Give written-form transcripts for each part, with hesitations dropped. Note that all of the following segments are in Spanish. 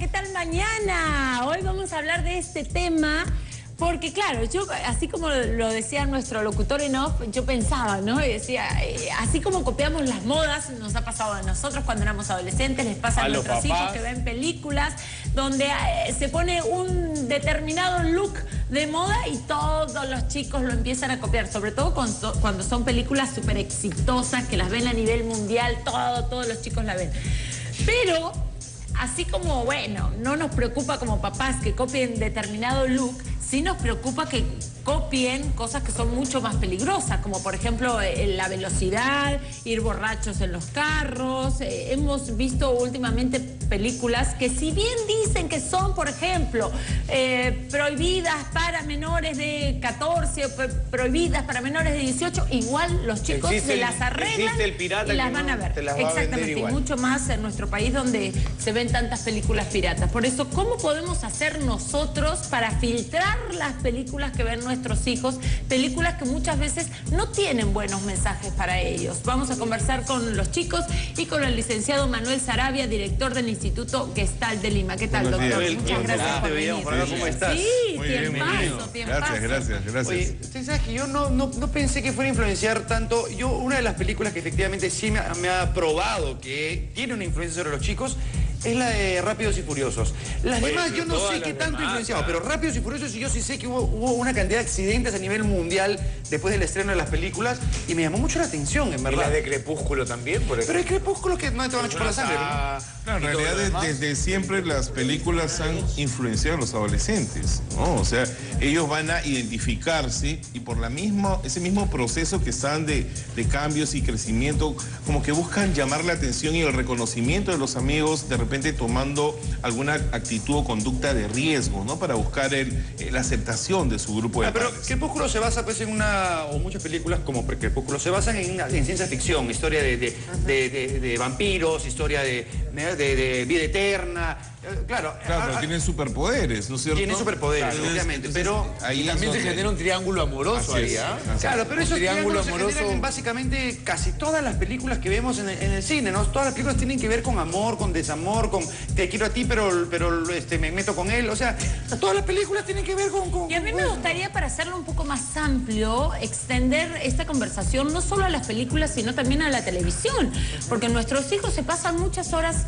¿qué tal mañana? Hoy vamos a hablar de este tema porque, claro, yo, así como lo decía nuestro locutor en off, yo pensaba, ¿no? Y decía, así como copiamos las modas, nos ha pasado a nosotros cuando éramos adolescentes, les pasa a nuestros hijos que ven películas donde se pone un determinado look de moda y todos los chicos lo empiezan a copiar, sobre todo cuando son películas súper exitosas, que las ven a nivel mundial, todos los chicos la ven. Pero, así como, bueno, no nos preocupa como papás que copien determinado look, sí nos preocupa que copien cosas que son mucho más peligrosas, como por ejemplo la velocidad, ir borrachos en los carros. Hemos visto últimamente películas que si bien dicen que son, por ejemplo, prohibidas para menores de 14, prohibidas para menores de 18, igual los chicos se las arreglan y las van a ver. Exactamente, y mucho más en nuestro país donde se ven tantas películas piratas. Por eso, ¿cómo podemos hacer nosotros para filtrar las películas que ven nuestros hijos? Películas que muchas veces no tienen buenos mensajes para ellos. Vamos a conversar con los chicos y con el licenciado Manuel Sarabia, director del Instituto Gestalt de Lima. ¿Qué tal, doctor? Muchas gracias por venir. ¿Cómo estás? Sí, tiempazo. Gracias. Oye, usted sabe que yo no pensé que fuera a influenciar tanto. Una de las películas que efectivamente sí me ha probado que tiene una influencia sobre los chicos es la de Rápidos y Furiosos. Las demás yo no sé qué tanto influenciado, pero Rápidos y Furiosos yo sí sé que hubo una cantidad de accidentes a nivel mundial después del estreno de las películas y me llamó mucho la atención, en verdad. Y las de Crepúsculo también, por ejemplo. Pero el Crepúsculo que no te van a chupar la sangre, ¿no? Claro, en realidad desde siempre las películas han influenciado a los adolescentes, ¿no? O sea, ellos van a identificarse y por ese mismo proceso que están de cambios y crecimiento, como que buscan llamar la atención y el reconocimiento de los amigos, de repente tomando alguna actitud o conducta de riesgo, ¿no? Para buscar la aceptación de su grupo de Pero pares. Crepúsculo se basa pues en o muchas películas como Crepúsculo se basan en ciencia ficción, historia de vampiros, historia de vida eterna. Claro, pero tienen superpoderes, ¿no es cierto? Tienen superpoderes, Claro, obviamente, entonces, pero ahí también se genera un triángulo amoroso ahí, ¿ah? Claro, pero esos triángulos se generan en básicamente casi todas las películas que vemos en el cine, ¿no? Todas las películas tienen que ver con amor, con desamor, con te quiero a ti, pero me meto con él. O sea, todas las películas tienen que ver con Y a mí me gustaría, para hacerlo un poco más amplio, extender esta conversación no solo a las películas, sino también a la televisión. Porque nuestros hijos se pasan muchas horas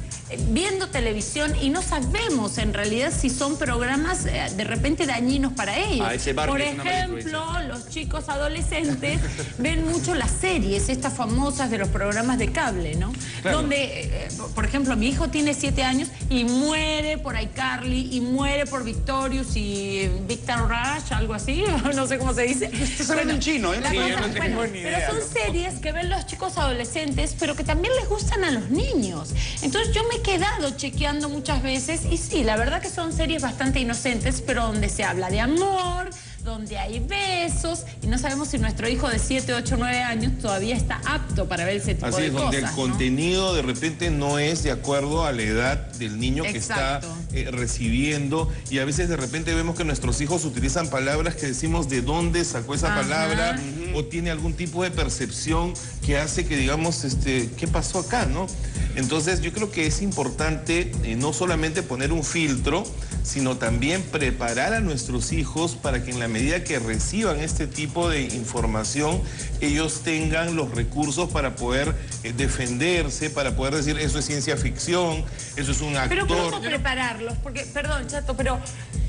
viendo televisión y no sabemos en realidad si son programas de repente dañinos para ellos. Por ejemplo, los chicos adolescentes ven mucho las series, estas famosas de los programas de cable, ¿no? Claro. Donde, por ejemplo, mi hijo tiene 7 años y muere por iCarly y muere por Victorious y Victor Rush, algo así, no sé cómo se dice. Estás hablando en chino, ¿eh? Sí, yo no tengo ni idea. Pero son series que ven los chicos adolescentes, pero que también les gustan a los niños. Entonces yo me he quedado chequeando muchas veces y sí, la verdad que son series bastante inocentes, pero donde se habla de amor, donde hay besos, y no sabemos si nuestro hijo de 7, 8, 9 años todavía está apto para ver ese tipo de cosas. Así es, donde el contenido de repente no es de acuerdo a la edad del niño que está recibiendo, y a veces de repente vemos que nuestros hijos utilizan palabras que decimos de dónde sacó esa palabra, o tiene algún tipo de percepción que hace que digamos, ¿qué pasó acá, no? Entonces yo creo que es importante no solamente poner un filtro, sino también preparar a nuestros hijos para que en la medida que reciban este tipo de información, ellos tengan los recursos para poder defenderse, para poder decir eso es ciencia ficción, eso es un actor. Pero ¿cómo prepararlos? Porque, perdón, Chato, pero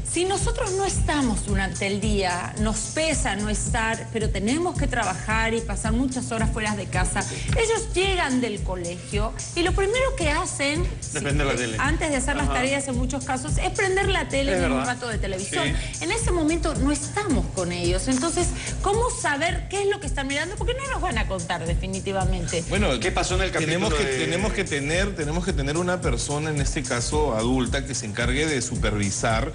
si nosotros no estamos durante el día, nos pesa no estar, pero tenemos que trabajar y pasar muchas horas fuera de casa, ellos llegan del colegio y lo primero que hacen, la tele. Antes de hacer las tareas en muchos casos, es prender la tele y un rato de televisión. Sí. En ese momento no estamos con ellos. Entonces, ¿cómo saber qué es lo que están mirando? Porque no nos van a contar definitivamente. Bueno, ¿qué pasó en el capítulo? Tenemos que tener una persona, en este caso adulta, que se encargue de supervisar,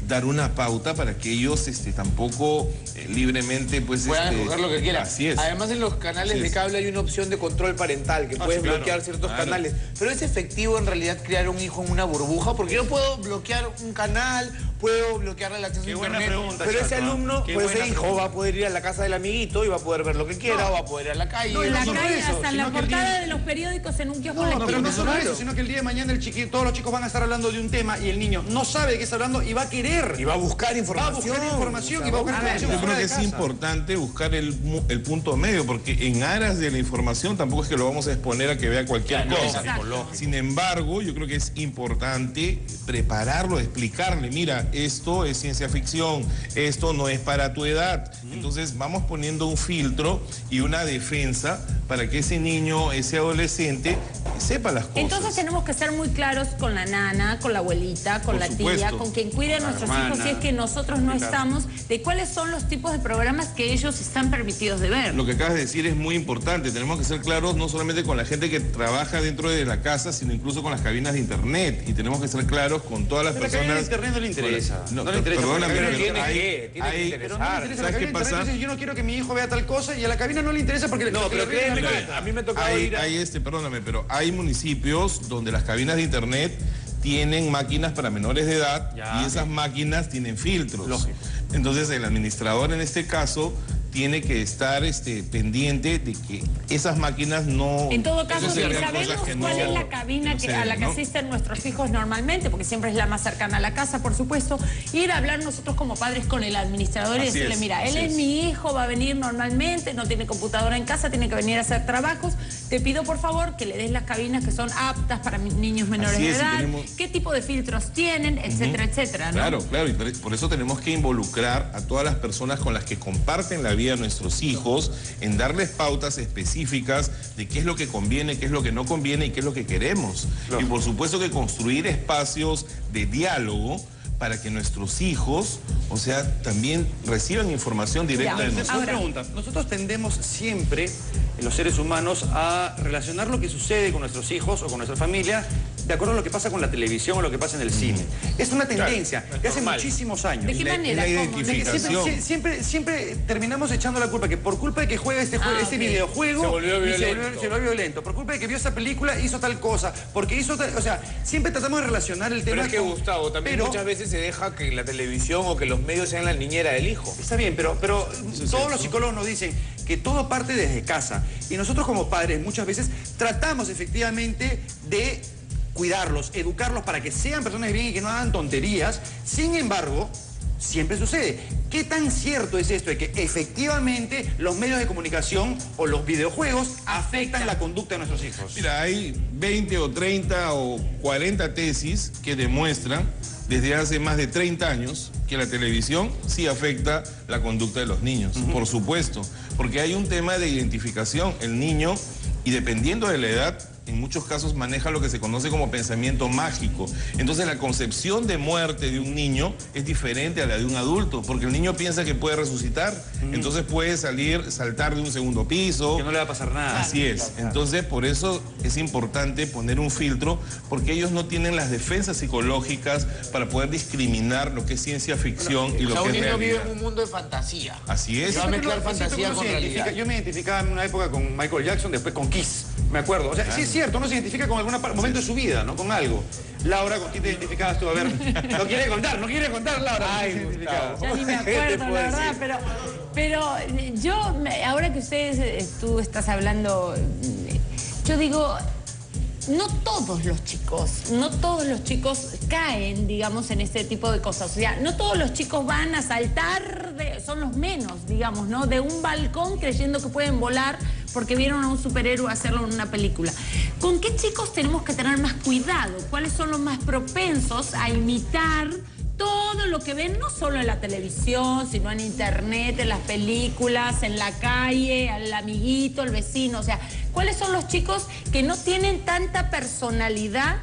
dar una pauta para que ellos tampoco libremente pues puedan escoger lo que quieran. Así es. Además, en los canales de cable hay una opción de control parental que puedes bloquear ciertos canales. Pero ¿es efectivo en realidad criar un hijo en una burbuja? Porque yo puedo bloquear un canal puedo bloquearle el acceso a Qué buena internet. pregunta, Pero ese Chato, ¿eh? alumno, Qué pues ese buena hijo pregunta. va a poder ir a la casa del amiguito y va a poder ver lo que quiera, o va a poder ir a la calle. No, y En la solo calle, eso, hasta en la sino que el portada día- de los periódicos en un kiosco en la No, pero esquina. no solo Claro. eso, sino que el día de mañana todos los chicos van a estar hablando de un tema y el niño no sabe de qué está hablando y va a querer. Y va a buscar Va a información. buscar información O sea, y va a buscar a ver, información Yo fuera creo que de es casa. importante buscar el punto medio, porque en aras de la información tampoco es que lo vamos a exponer a que vea cualquier cosa. Exacto. Sin embargo, yo creo que es importante prepararlo, explicarle, mira, esto es ciencia ficción, esto no es para tu edad. Entonces vamos poniendo un filtro y una defensa para que ese niño, ese adolescente, sepa las cosas. Entonces tenemos que ser muy claros con la nana, con la abuelita, con Por la tía, supuesto. con quien cuide a nuestros hermana. hijos si es que nosotros no estamos, de cuáles son los tipos de programas que ellos están permitidos de ver. Lo que acabas de decir es muy importante. Tenemos que ser claros no solamente con la gente que trabaja dentro de la casa, sino incluso con las cabinas de internet. Y tenemos que ser claros con todas las Pero la personas. cabina de internet no le interesa. No, No le interesa. perdóname, porque la pero cabina tiene hay- que Pero no le interesar. interesa la ¿Sabes cabina qué de internet. pasa? Dice, yo no quiero que mi hijo vea tal cosa y a la cabina no le interesa porque No, pero créeme que a mí me ha tocado ir a... Perdóname, pero hay municipios donde las cabinas de internet tienen máquinas para menores de edad Ya. y esas máquinas tienen filtros. Lógico. Entonces el administrador en este caso tiene que estar pendiente de que esas máquinas no... En todo caso, se si vean sabemos cosas que cuál no- es la cabina que no a se la ven, que ¿no? asisten nuestros hijos normalmente, porque siempre es la más cercana a la casa, por supuesto, ir a hablar nosotros como padres con el administrador y Así decirle, es, mira, él así es es. mi hijo, va a venir normalmente, no tiene computadora en casa, tiene que venir a hacer trabajos. Te pido, por favor, que le des las cabinas que son aptas para niños menores Así de es, y edad, tenemos- qué tipo de filtros tienen, etcétera, etcétera, ¿no? Claro, claro, y por eso tenemos que involucrar a todas las personas con las que comparten la vida de nuestros hijos en darles pautas específicas de qué es lo que conviene, qué es lo que no conviene y qué es lo que queremos. Claro. Y por supuesto que construir espacios de diálogo para que nuestros hijos, o sea, también reciban información directa de Ya. nosotros. Una pregunta. Nosotros tendemos siempre, los seres humanos, a relacionar lo que sucede con nuestros hijos o con nuestra familia de acuerdo a lo que pasa con la televisión o lo que pasa en el cine. Es una tendencia de hace normal. muchísimos años. ¿De qué la- manera? es la ¿Cómo? identificación. Siempre terminamos echando la culpa, que por culpa de que juega este Ok. videojuego Se volvió y violento. se volvió violento. Por culpa de que vio esa película hizo tal cosa. Porque hizo tal, o sea, siempre tratamos de relacionar el tema Pero es que, con- Gustavo, también pero- muchas veces se deja que la televisión o que los medios sean la niñera del hijo. Está bien, pero todos los psicólogos nos dicen que todo parte desde casa. Y nosotros como padres muchas veces tratamos efectivamente de cuidarlos, educarlos para que sean personas de bien y que no hagan tonterías. Sin embargo, siempre sucede. ¿Qué tan cierto es esto de que efectivamente los medios de comunicación o los videojuegos afectan la conducta de nuestros hijos? Mira, hay 20 o 30 o 40 tesis que demuestran desde hace más de 30 años que la televisión sí afecta la conducta de los niños, por supuesto, porque hay un tema de identificación. El niño, y dependiendo de la edad, en muchos casos maneja lo que se conoce como pensamiento mágico. Entonces la concepción de muerte de un niño es diferente a la de un adulto, porque el niño piensa que puede resucitar, entonces puede saltar de un segundo piso. Que no le va a pasar nada. Así es. Entonces, por eso es importante poner un filtro, porque ellos no tienen las defensas psicológicas para poder discriminar lo que es ciencia ficción y O lo sea, que un es niño vive realidad. en un mundo de fantasía. Así es. Se va a mezclar fantasía Uno con se identifica- realidad. Yo me identificaba en una época con Michael Jackson, después con Kiss, me acuerdo. O sea, sí es cierto, uno se identifica con algún momento de su vida, ¿no? Con algo. Laura, ¿con quién te identificabas tú? A ver, no quiere contar, Laura. ¿con Ay, quién te identificabas? Ya ni me ¿Qué te acuerdo, la puedo verdad, decir? pero ahora que tú estás hablando, yo digo, no todos los chicos caen, digamos, en este tipo de cosas. O sea, no todos los chicos van a saltar, son los menos, digamos, ¿no? De un balcón creyendo que pueden volar porque vieron a un superhéroe hacerlo en una película. ¿Con qué chicos tenemos que tener más cuidado? ¿Cuáles son los más propensos a imitar todo lo que ven, no solo en la televisión, sino en internet, en las películas, en la calle, al amiguito, al vecino? O sea, ¿cuáles son los chicos que no tienen tanta personalidad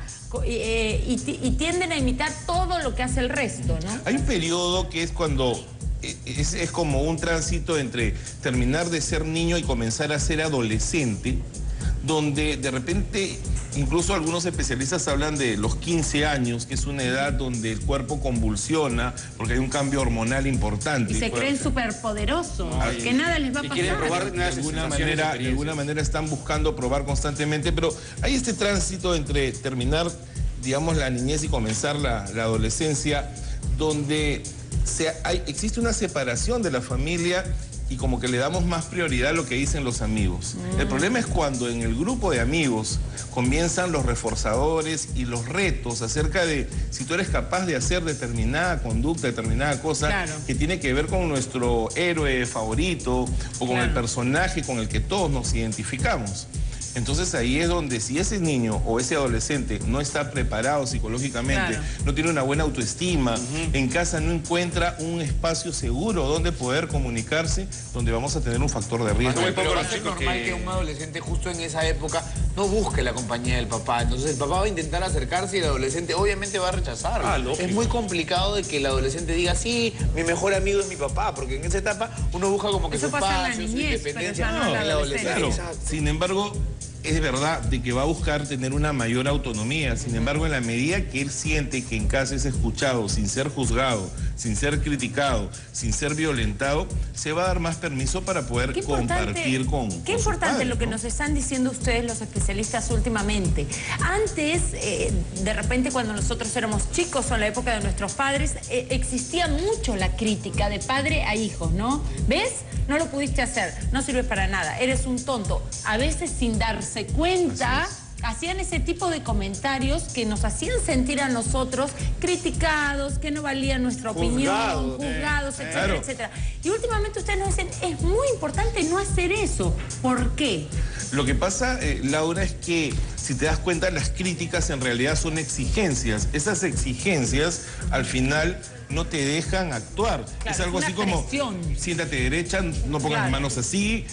y tienden a imitar todo lo que hace el resto, ¿no? Hay un periodo que es cuando es como un tránsito entre terminar de ser niño y comenzar a ser adolescente, donde de repente incluso algunos especialistas hablan de los 15 años, que es una edad donde el cuerpo convulsiona porque hay un cambio hormonal importante. Y se creen superpoderosos, que nada les va a Y quieren pasar. probar nuevas De alguna sensaciones, manera, de alguna manera están buscando probar constantemente, pero hay este tránsito entre terminar, digamos, la niñez y comenzar la adolescencia, donde existe una separación de la familia y como que le damos más prioridad a lo que dicen los amigos. El problema es cuando en el grupo de amigos comienzan los reforzadores y los retos acerca de si tú eres capaz de hacer determinada conducta, determinada cosa que tiene que ver con nuestro héroe favorito o con el personaje con el que todos nos identificamos. Entonces ahí es donde si ese niño o ese adolescente no está preparado psicológicamente, no tiene una buena autoestima, en casa no encuentra un espacio seguro donde poder comunicarse, donde vamos a tener un factor de riesgo. Pero va a ser normal que un adolescente justo en esa época no busque la compañía del papá. Entonces el papá va a intentar acercarse y el adolescente obviamente va a rechazarlo. Es muy complicado de que el adolescente diga, sí, mi mejor amigo es mi papá, porque en esa etapa uno busca como que su espacio, su independencia. No, en la adolescencia. Sin embargo, es verdad de que va a buscar tener una mayor autonomía. Sin embargo, en la medida que él siente que en casa es escuchado, sin ser juzgado, sin ser criticado, sin ser violentado, se va a dar más permiso para poder compartir con Qué importante lo que nos están diciendo ustedes los especialistas últimamente. Antes, de repente cuando nosotros éramos chicos o en la época de nuestros padres, existía mucho la crítica de padre a hijos, ¿no? ¿Ves? No lo pudiste hacer, no sirves para nada, eres un tonto. A veces sin darse cuenta, hacían ese tipo de comentarios que nos hacían sentir a nosotros criticados, que no valía nuestra opinión, juzgados, etcétera, etcétera. Y últimamente ustedes nos dicen, es muy importante no hacer eso. ¿Por qué? Lo que pasa, Laura, es que si te das cuenta, las críticas en realidad son exigencias. Esas exigencias, al final, no te dejan actuar. Es algo así como, siéntate derecha, no pongas las manos así,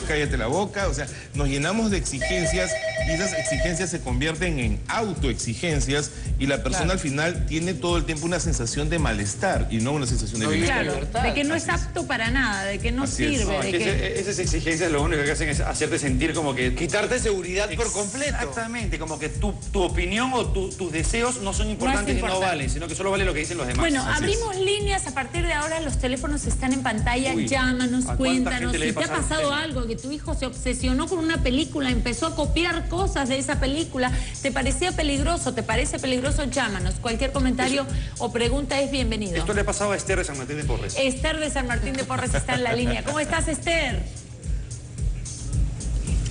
cállate la boca. O sea, nos llenamos de exigencias y esas exigencias se convierten en autoexigencias y la persona al final tiene todo el tiempo una sensación de malestar y no una sensación de bienestar. De que no es apto para nada, de que no sirve. Esas exigencias lo único que hacen es hacerte sentir como que... Quitarte seguridad por completo. Exactamente, como que tu opinión o tus deseos no son importantes y no valen, sino que solo vale lo que dicen los demás. Bueno, abrimos líneas a partir de ahora, los teléfonos están en pantalla, llámanos, cuéntanos. Si te ha pasado algo, que tu hijo se obsesionó con una película, empezó a copiar cosas de esa película, te parecía peligroso, te parece peligroso, llámanos. Cualquier comentario o pregunta es bienvenido. Esto le ha pasado a Esther de San Martín de Porres. Esther de San Martín de Porres está en la línea. ¿Cómo estás, Esther?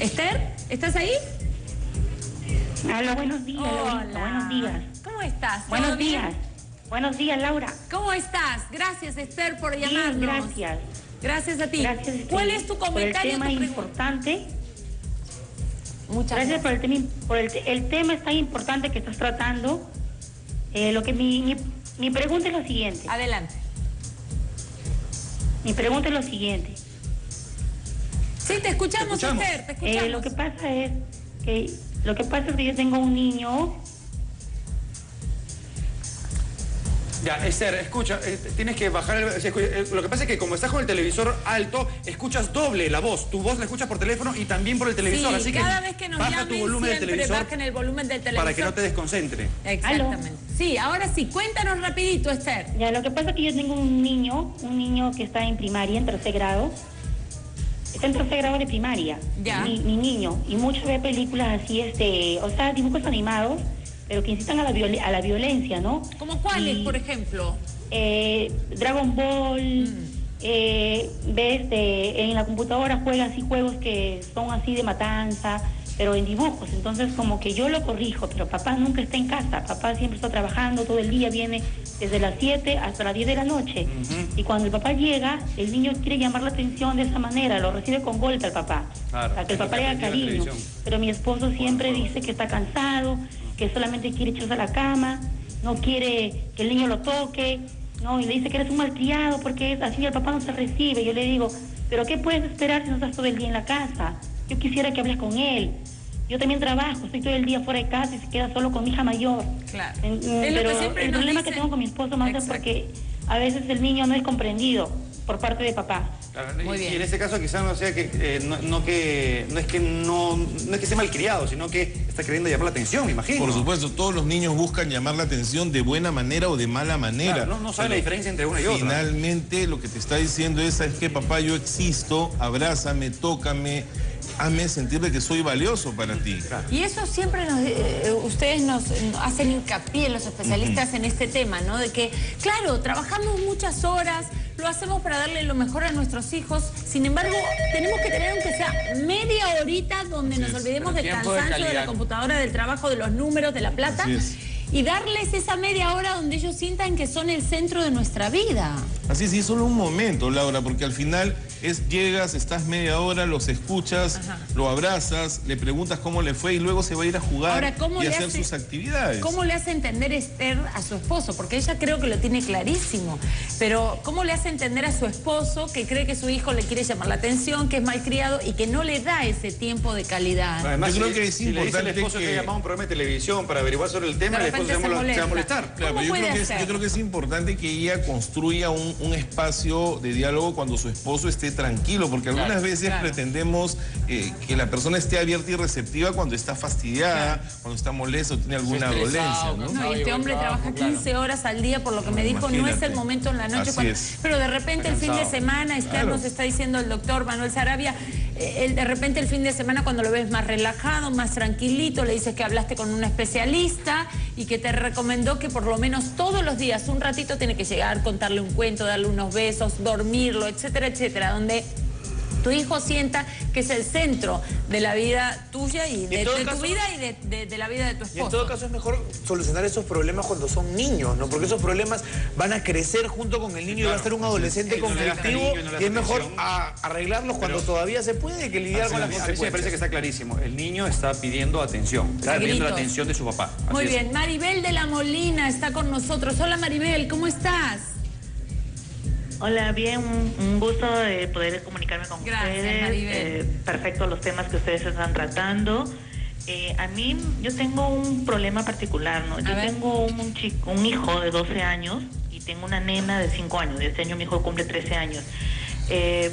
¿Esther? ¿Estás ahí? Hola, buenos días. Hola. Buenos días. ¿Cómo estás? Buenos días. Buenos días, Laura. ¿Cómo estás? Gracias, Esther, por llamarnos. Bien, gracias. Gracias a ti. Gracias. ¿Cuál es tu comentario? Por el tema importante. Muchas gracias. Por el tema es tan importante que estás tratando. Mi pregunta es lo siguiente. Adelante. Mi pregunta es lo siguiente. Sí, te escuchamos, Esther, te escuchamos. Lo que pasa es que yo tengo un niño. Ya, Esther, escucha, tienes que bajar lo que pasa es que como estás con el televisor alto, escuchas doble la voz. Tu voz la escuchas por teléfono y también por el televisor. Sí, así que cada vez que nos baja llamen, tu volumen del televisor, bajen el volumen del televisor. para que no te desconcentre. Exactamente. ¿Aló? Sí, ahora sí, cuéntanos rapidito, Esther. Ya, lo que pasa es que yo tengo un niño que está en primaria, en tercer grado. Está en tercer grado de primaria. Ya. Mi niño. Y mucho ve películas así, dibujos animados, pero que incitan a la violencia, ¿no? ¿Como cuáles, por ejemplo? Dragon Ball, en la computadora juega así juegos que son así de matanza, pero en dibujos. Entonces como que yo lo corrijo, pero papá nunca está en casa. Papá siempre está trabajando todo el día, viene desde las 7 hasta las 10 de la noche. Y cuando el papá llega, el niño quiere llamar la atención de esa manera, lo recibe con golpe al papá, para que el papá le haga cariño. Pero mi esposo siempre dice que está cansado, que solamente quiere echarse a la cama, no quiere que el niño lo toque, no, y le dice que eres un malcriado porque así el papá no se recibe. Yo le digo, pero ¿qué puedes esperar si no estás todo el día en la casa? Yo quisiera que hables con él. Yo también trabajo, estoy todo el día fuera de casa y se queda solo con mi hija mayor. Claro. Pero el problema que tengo con mi esposo más es porque a veces el niño no es comprendido por parte de papá. Claro, y en ese caso quizás no sea que no es que sea malcriado, sino que está queriendo llamar la atención, me imagino. Por supuesto, todos los niños buscan llamar la atención de buena manera o de mala manera. Claro, no sabe la diferencia entre una y otra. Finalmente lo que te está diciendo es que papá, yo existo, abrázame, tócame, hazme sentir de que soy valioso para ti. Y eso siempre ustedes nos hacen hincapié, los especialistas, en este tema, ¿no? De que, claro, trabajamos muchas horas, lo hacemos para darle lo mejor a nuestros hijos, sin embargo, tenemos que tener aunque sea media horita donde nos olvidemos del cansancio de la computadora, del trabajo, de los números, de la plata, y darles esa media hora donde ellos sientan que son el centro de nuestra vida. Así es, y solo un momento, Laura, porque al final llegas, estás media hora, los escuchas, lo abrazas, le preguntas cómo le fue y luego se va a ir a jugar y a hacer sus actividades. ¿Cómo le hace entender Esther a su esposo? Porque ella creo que lo tiene clarísimo, pero ¿cómo le hace entender a su esposo que cree que su hijo le quiere llamar la atención, que es malcriado y que no le da ese tiempo de calidad? Además, yo creo que es importante le dice al esposo que llamado a un programa de televisión para averiguar sobre el tema, el esposo se va a molestar. Claro, yo creo que es importante que ella construya un espacio de diálogo cuando su esposo esté tranquilo, porque algunas veces pretendemos que la persona esté abierta y receptiva cuando está fastidiada, cuando está molesta o tiene alguna dolencia, ¿no? No, y este hombre trabaja 15 horas al día, por lo que me dijo, no es el momento en la noche. Pero de repente el fin de semana, Esther nos está diciendo el doctor Manuel Sarabia, de repente el fin de semana cuando lo ves más relajado, más tranquilito, le dices que hablaste con un especialista y que te recomendó que por lo menos todos los días, un ratito, tiene que llegar, contarle un cuento, darle unos besos, dormirlo, etcétera, etcétera, donde tu hijo sienta que es el centro de la vida tuya y de tu vida y de la vida de tu esposo. Y en todo caso es mejor solucionar esos problemas cuando son niños, ¿no? Porque esos problemas van a crecer junto con el niño y va a ser un adolescente conflictivo y es mejor arreglarlos cuando todavía se puede que lidiar con las consecuencias. A mí me parece que está clarísimo. El niño está pidiendo atención, está pidiendo la atención de su papá. Muy bien, Maribel de la Molina está con nosotros. Hola Maribel, ¿cómo estás? Hola, bien, un gusto de poder comunicarme con ustedes. Maribel. Perfecto los temas que ustedes están tratando. A mí, yo tengo un problema particular, ¿no? Yo tengo un hijo de 12 años y tengo una nena de 5 años. Este año mi hijo cumple 13 años.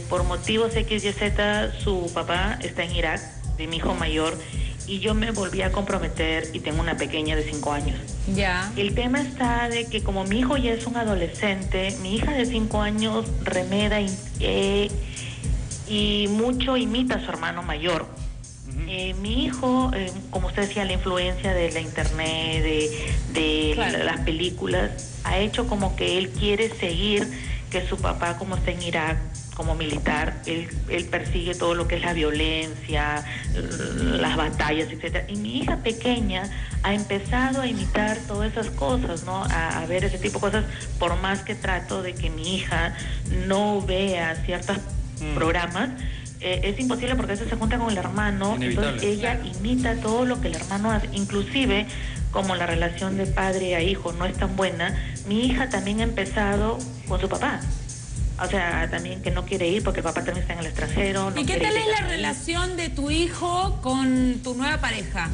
Por motivos X y Z, su papá está en Irak, de mi hijo mayor, y yo me volví a comprometer y tengo una pequeña de 5 años. Ya. El tema está de que como mi hijo ya es un adolescente, mi hija de 5 años remeda y mucho imita a su hermano mayor. Mi hijo, como usted decía, la influencia de la internet, de las películas, ha hecho como que él quiere seguir que su papá, como está en Irak, como militar, él persigue todo lo que es la violencia, las batallas, etcétera. Y mi hija pequeña ha empezado a imitar todas esas cosas, ¿no? A ver ese tipo de cosas, por más que trato de que mi hija no vea ciertos programas, es imposible porque a veces se junta con el hermano, entonces ella imita todo lo que el hermano hace, inclusive como la relación de padre a hijo no es tan buena, mi hija también ha empezado con su papá. O sea, también que no quiere ir porque el papá también está en el extranjero. ¿Y qué tal es la relación de tu hijo con tu nueva pareja,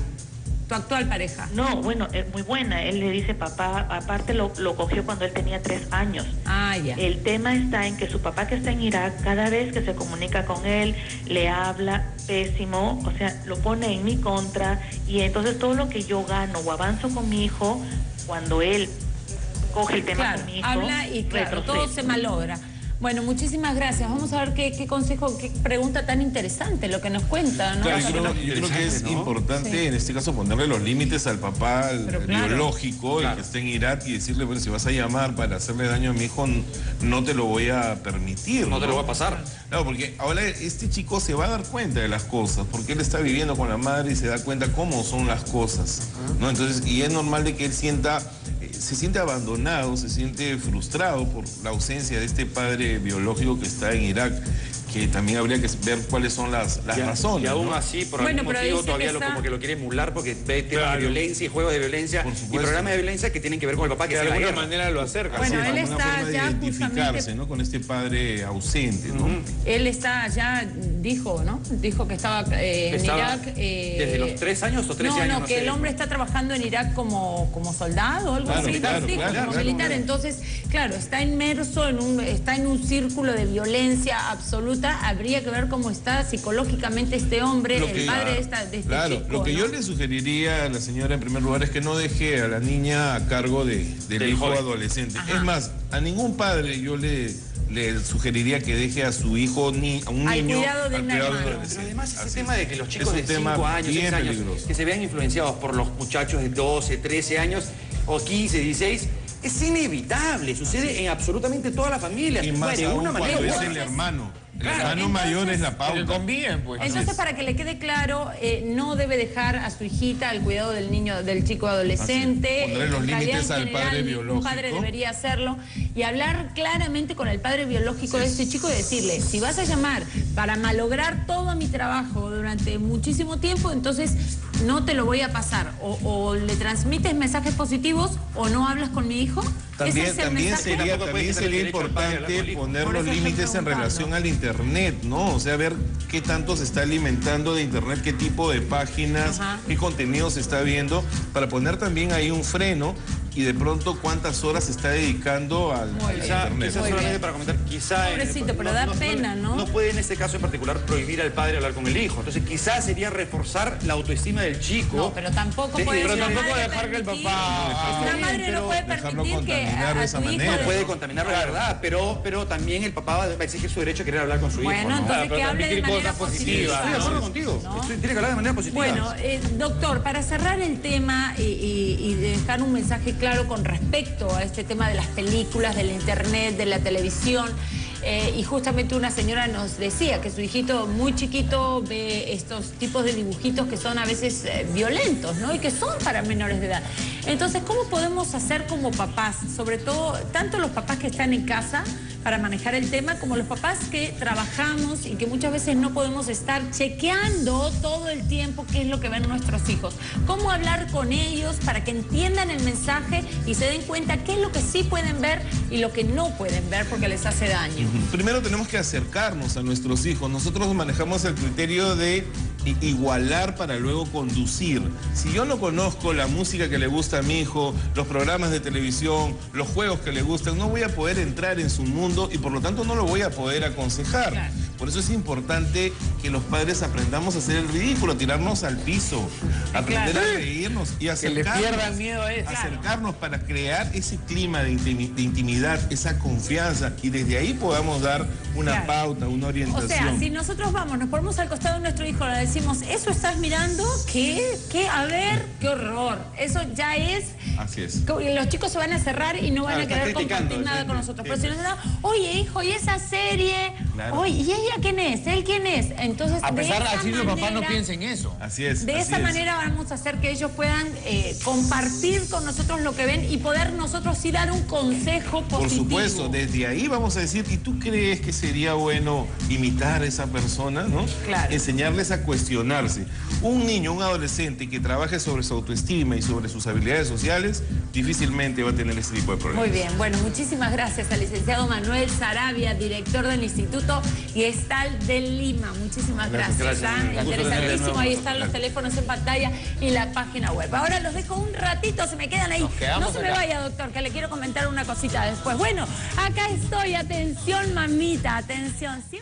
tu actual pareja? No, bueno, es muy buena. Él le dice papá, aparte lo cogió cuando él tenía 3 años. Ah, ya. El tema está en que su papá que está en Irak, cada vez que se comunica con él, le habla pésimo, o sea, lo pone en mi contra, y entonces todo lo que yo gano o avanzo con mi hijo, cuando él coge el tema con mi hijo, habla y todo se malogra. Bueno, muchísimas gracias. Vamos a ver qué consejo, qué pregunta tan interesante lo que nos cuenta, ¿no? Claro, yo creo que es importante en este caso ponerle los límites al papá biológico, el que está en Irak, y decirle, bueno, si vas a llamar para hacerle daño a mi hijo, no te lo voy a permitir. No te lo va a pasar. Claro, porque ahora este chico se va a dar cuenta de las cosas, porque él está viviendo con la madre y se da cuenta cómo son las cosas, ¿no? Entonces, y es normal de que él se siente abandonado, se siente frustrado por la ausencia de este padre biológico que está en Irak, que también habría que ver cuáles son las razones. Y aún así, por algún motivo, todavía como que lo quiere emular porque ve temas de violencia y juegos de violencia y programas de violencia que tienen que ver con el papá, que de alguna manera lo acerca. Bueno, él está ya identificarse, ¿no? Con este padre ausente, ¿no? Él está ya, dijo, ¿no? Dijo que estaba en Irak. ¿Desde los 3 años o 13 años? No, que el hombre está trabajando en Irak como soldado o algo así. Como militar. Entonces, claro, está inmerso está en un círculo de violencia absoluta. Habría que ver cómo está psicológicamente este hombre, el padre de este chico. Lo que yo le sugeriría a la señora en primer lugar es que no deje a la niña a cargo del hijo adolescente. Es más, a ningún padre yo le le sugeriría que deje a su hijo, a un niño, al cuidado de un hermano. Pero además ese tema de que los chicos de 5 años, 6 años, que se vean influenciados por los muchachos de 12, 13 años, o 15, 16, es inevitable, sucede en absolutamente todas las familias. Y más de aún una manera cuando u es otra. el hermano. El Claro, hermano mayor es la pauta. Porque conviven, pues. Entonces, para que le quede claro, no debe dejar a su hijita al cuidado del niño, del chico adolescente. Pondré los En realidad, límites en al general, padre ningún biológico. padre debería hacerlo y hablar claramente con el padre biológico de este chico y decirle, si vas a llamar para malograr todo mi trabajo durante muchísimo tiempo, entonces no te lo voy a pasar. O le transmites mensajes positivos o no hablas con mi hijo. También sería importante poner Por los eso estoy límites en preguntando. relación al Internet, ¿no? O sea, ver qué tanto se está alimentando de Internet, qué tipo de páginas, qué contenido se está viendo, para poner también ahí un freno y de pronto cuántas horas se está dedicando al Internet. Quizá Muy solamente bien. para comentar, quizá... Pobrecito, pero da pena, ¿no? No puede en este caso en particular prohibir al padre hablar con el hijo. Entonces quizás sería reforzar la autoestima del chico. No, pero tampoco Sí, puede pero una tampoco madre dejar que el permitir- papá- Una madre no puede dejarlo permitir que contaminar de a esa tu hijo... manera. No puede contaminar la verdad, pero también el papá va a exigir su derecho a querer hablar con su hijo. Bueno, ¿no? entonces Claro, que pero hable de transmitir manera cosas positiva. positivas, Estoy de acuerdo ¿no? contigo. ¿No? Tiene que hablar de manera positiva. Bueno, doctor, para cerrar el tema y dejar un mensaje claro con respecto a este tema de las películas, del internet, de la televisión, y justamente una señora nos decía que su hijito muy chiquito ve estos tipos de dibujitos que son a veces violentos, ¿no? Y que son para menores de edad. Entonces, ¿cómo podemos hacer como papás? Sobre todo, tanto los papás que están en casa para manejar el tema, como los papás que trabajamos y que muchas veces no podemos estar chequeando todo el tiempo qué es lo que ven nuestros hijos. ¿Cómo hablar con ellos para que entiendan el mensaje y se den cuenta qué es lo que sí pueden ver y lo que no pueden ver porque les hace daño? Primero tenemos que acercarnos a nuestros hijos. Nosotros manejamos el criterio de igualar para luego conducir. Si yo no conozco la música que le gusta a mi hijo, los programas de televisión, los juegos que le gustan, no voy a poder entrar en su mundo y por lo tanto no lo voy a poder aconsejar. Claro. Por eso es importante que los padres aprendamos a hacer el ridículo, tirarnos al piso, aprender a reírnos y Que le acercarnos. pierdan miedo a eso. Acercarnos para crear ese clima de intimidad, esa confianza y desde ahí podamos dar una Claro. pauta, una O orientación. sea, si nosotros vamos, nos ponemos al costado de nuestro hijo, le decimos, ¿eso estás mirando? ¿Qué? A ver, qué horror. Eso ya es... Así es. Los chicos se van a cerrar y no van Claro, a querer están criticando, compartir nada con nosotros. Pero si siempre. nos dan, oye, hijo, ¿y esa serie? Claro. Oye, ¿y ella quién es? ¿Él quién es? Entonces, A pesar de esa así, los papás no manera- piensen eso. Así es. De así esa es. manera vamos a hacer que ellos puedan compartir con nosotros lo que ven y poder nosotros sí dar un consejo positivo. Por supuesto, desde ahí vamos a decir, ¿y tú crees que sería bueno imitar a esa persona, no? Claro. Enseñarles a cuestionarse. Un niño, un adolescente que trabaje sobre su autoestima y sobre sus habilidades sociales, difícilmente va a tener ese tipo de problemas. Muy bien, bueno, muchísimas gracias al licenciado Manuel Sarabia, director del Instituto Gestal de Lima. Muchísimas gracias. ¿Ah? Interesantísimo, ahí están los teléfonos en pantalla y la página web. Ahora los dejo un ratito, se me quedan ahí. Nos quedamos No se me acá. vaya, doctor, que le quiero comentar una cosita después. Bueno, acá estoy, atención mamita, atención. ¿Sí?